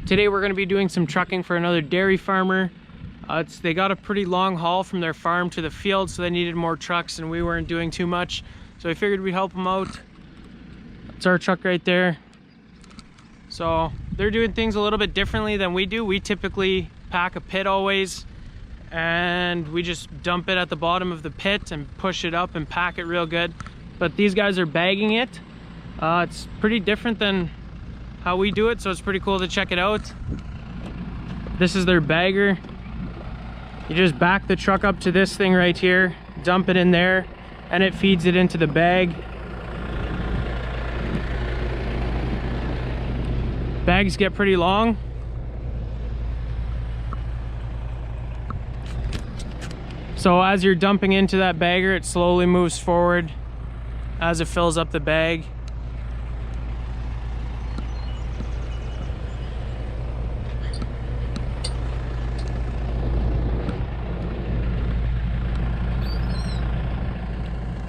Today we're going to be doing some trucking for another dairy farmer. They got a pretty long haul from their farm to the field, so they needed more trucks and we weren't doing too much. So we figured we'd help them out. That's our truck right there. So they're doing things a little bit differently than we do. We typically pack a pit always, and we just dump it at the bottom of the pit and push it up and pack it real good. But these guys are bagging it. It's pretty different than how we do it, so it's pretty cool to check it out. This is their bagger. You just back the truck up to this thing right here, dump it in there, and it feeds it into the bag. Bags get pretty long. So as you're dumping into that bagger, it slowly moves forward as it fills up the bag.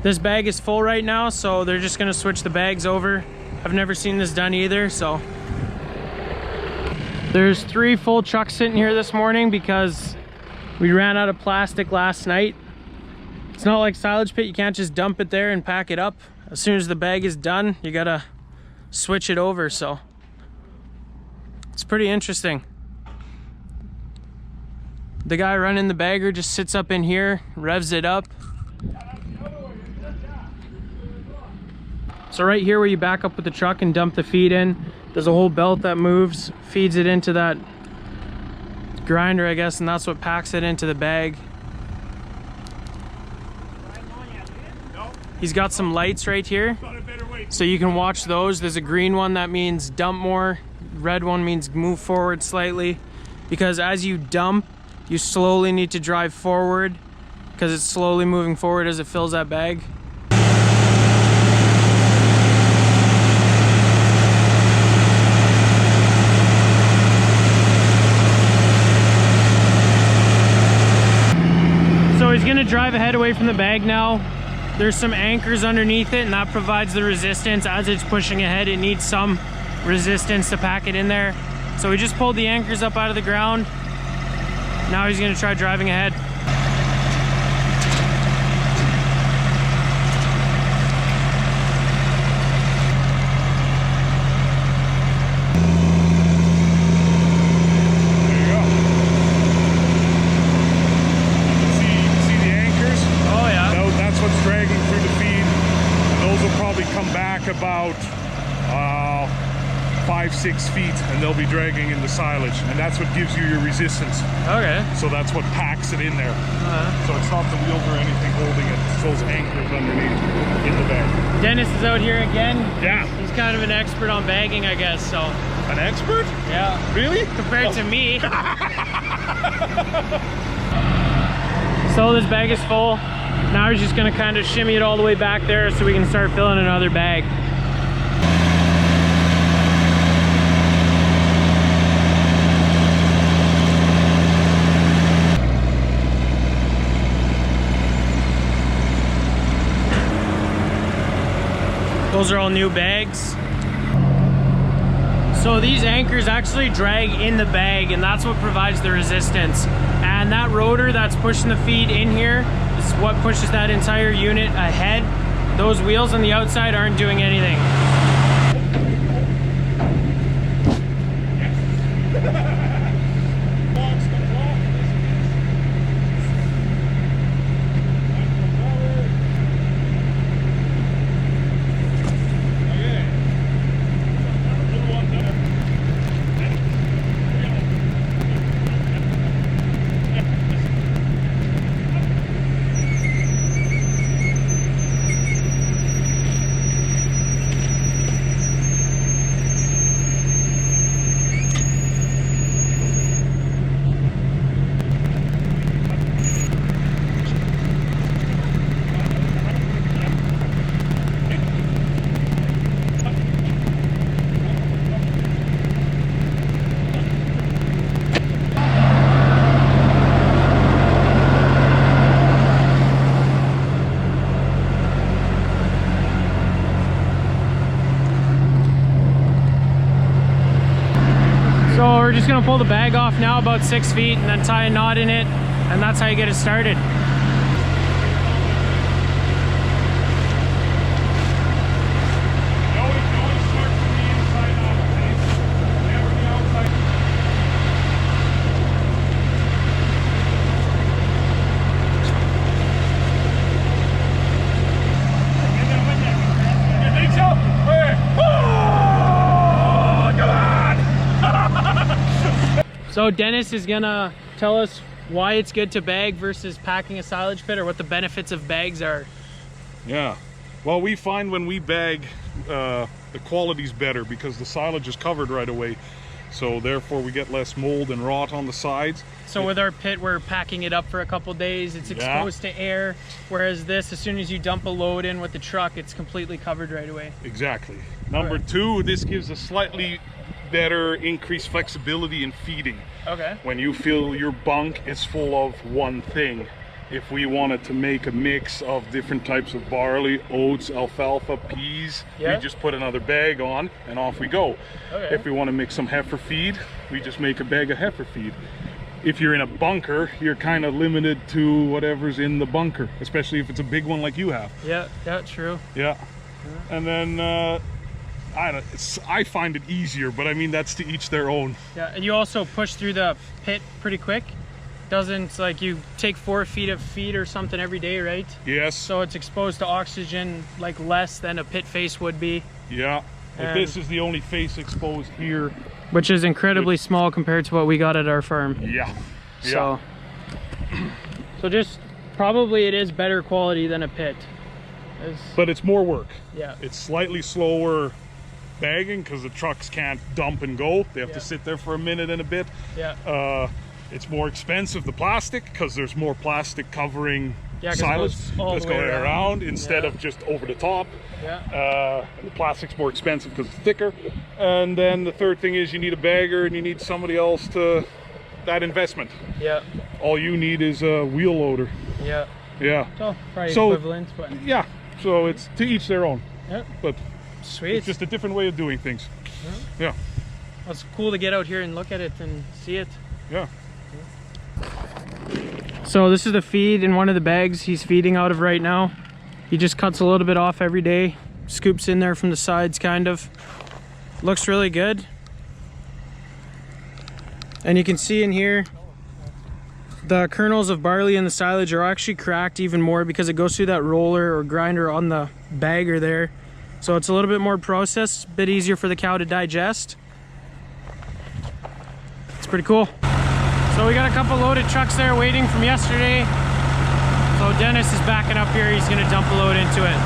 This bag is full right now, so they're just gonna switch the bags over. I've never seen this done either, so. There's 3 full trucks sitting here this morning because we ran out of plastic last night. It's not like silage pit, you can't just dump it there and pack it up. As soon as the bag is done, you gotta switch it over, so. It's pretty interesting. The guy running the bagger just sits up in here, revs it up. So right here where you back up with the truck and dump the feed in, there's a whole belt that moves, feeds it into that grinder, I guess, and that's what packs it into the bag. He's got some lights right here, so you can watch those. There's a green one that means dump more, red one means move forward slightly, because as you dump, you slowly need to drive forward because it's slowly moving forward as it fills that bag. So he's gonna drive ahead away from the bag now. There's some anchors underneath it, and that provides the resistance. As it's pushing ahead, it needs some resistance to pack it in there. So we just pulled the anchors up out of the ground. Now he's gonna try driving ahead. About 5-6 feet, and they'll be dragging in the silage, and that's what gives you your resistance. Okay. So that's what packs it in there. So it's not the wheels or anything holding it, it's those anchors underneath in the bag. Dennis is out here again. Yeah. He's kind of an expert on bagging, I guess, so. An expert? Yeah. Really? Compared to me. So this bag is full. Now he's just gonna kind of shimmy it all the way back there so we can start filling another bag. Those are all new bags. So these anchors actually drag in the bag, and that's what provides the resistance. And that rotor that's pushing the feed in here is what pushes that entire unit ahead. Those wheels on the outside aren't doing anything. So we're just gonna pull the bag off now about 6 feet and then tie a knot in it, and that's how you get it started. So Dennis is gonna tell us why it's good to bag versus packing a silage pit, or what the benefits of bags are. Yeah, well, we find when we bag, the quality's better because the silage is covered right away. So therefore we get less mold and rot on the sides. So with our pit, we're packing it up for a couple days. It's exposed to air, whereas this, as soon as you dump a load in with the truck, it's completely covered right away. Exactly. Number two, this gives a slightly better increased flexibility in feeding. Okay. When you feel your bunk is full of one thing. If we wanted to make a mix of different types of barley, oats, alfalfa, peas, we just put another bag on and off we go. Okay. If we want to mix some heifer feed, we just make a bag of heifer feed. If you're in a bunker, you're kind of limited to whatever's in the bunker, especially if it's a big one like you have. Yeah, true. Yeah. And then I find it easier, but I mean, that's to each their own. Yeah, and you also push through the pit pretty quick. Doesn't, like, you take 4 feet of feed or something every day, right? Yes. So it's exposed to oxygen like less than a pit face would be. Yeah. But this is the only face exposed here, which is incredibly small compared to what we got at our farm. Yeah. So, so just probably it is better quality than a pit. But it's more work. Yeah. It's slightly slower bagging because the trucks can't dump and go. They have to sit there for a minute and a bit. Yeah. It's more expensive, the plastic, because there's more plastic covering silage that's going around instead of just over the top. Yeah. The plastic's more expensive because it's thicker. And then the third thing is you need a bagger and you need somebody else to that investment. Yeah. All you need is a wheel loader. Yeah. Yeah. So probably equivalent, but yeah. So it's to each their own. Yeah. But sweet. It's just a different way of doing things. Yeah. Well, it's cool to get out here and look at it and see it. Yeah. So this is the feed in one of the bags he's feeding out of right now. He just cuts a little bit off every day, scoops in there from the sides kind of. Looks really good. And you can see in here, the kernels of barley in the silage are actually cracked even more because it goes through that roller or grinder on the bagger there. So it's a little bit more processed, a bit easier for the cow to digest. It's pretty cool. So we got a couple loaded trucks there waiting from yesterday. So Dennis is backing up here. He's gonna dump a load into it.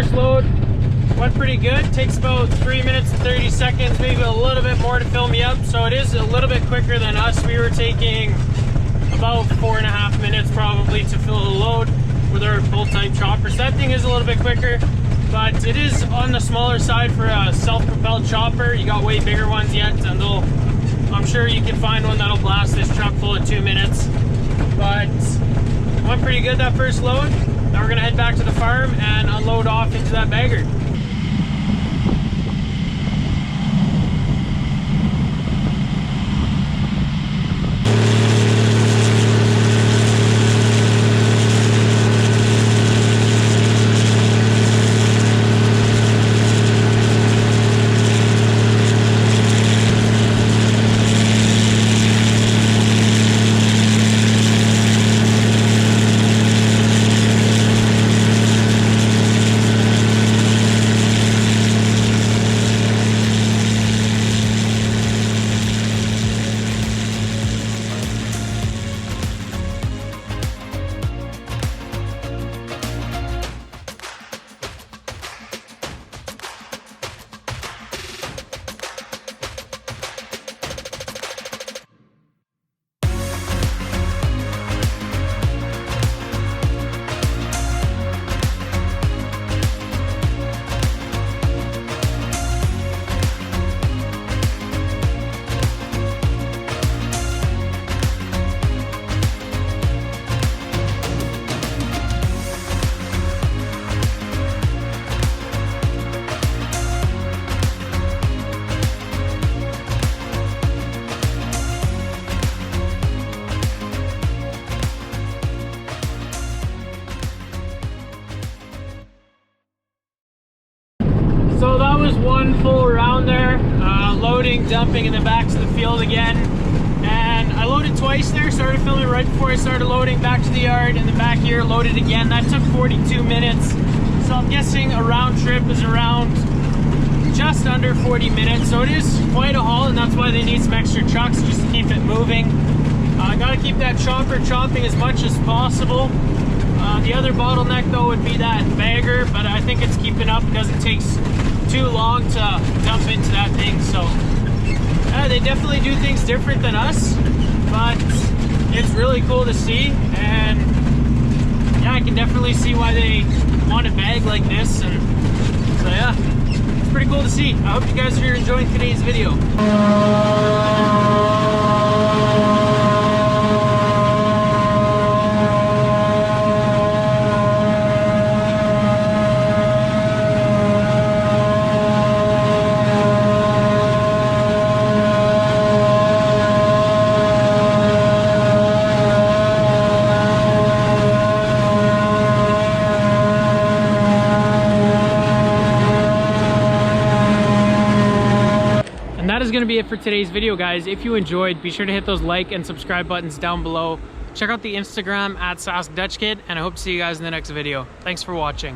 first load went pretty good. Takes about 3 minutes and 30 seconds, maybe a little bit more to fill me up. So it is a little bit quicker than us. We were taking about 4.5 minutes probably to fill a load with our full-type chopper. So that thing is a little bit quicker, but it is on the smaller side for a self-propelled chopper. You got way bigger ones yet, and I'm sure you can find one that'll blast this truck full in 2 minutes. But went pretty good that first load. Now we're gonna head back to the farm and unload off into that bagger. So that was one full round there, loading, dumping, and then back to the field again. And I loaded twice there, started filming right before I started loading, back to the yard, and then back here, loaded again. That took 42 minutes. So I'm guessing a round trip is around just under 40 minutes. So it is quite a haul, and that's why they need some extra trucks just to keep it moving. Gotta keep that chopper chopping as much as possible. The other bottleneck though would be that bagger, but I think it's keeping up because it takes too long to dump into that thing. So they definitely do things different than us, but it's really cool to see. And yeah, I can definitely see why they want a bag like this. And so yeah, it's pretty cool to see. I hope you guys are enjoying today's video. That is going to be it for today's video, guys. If you enjoyed, be sure to hit those like and subscribe buttons down below. Check out the Instagram @SaskDutchKid, and I hope to see you guys in the next video. Thanks for watching.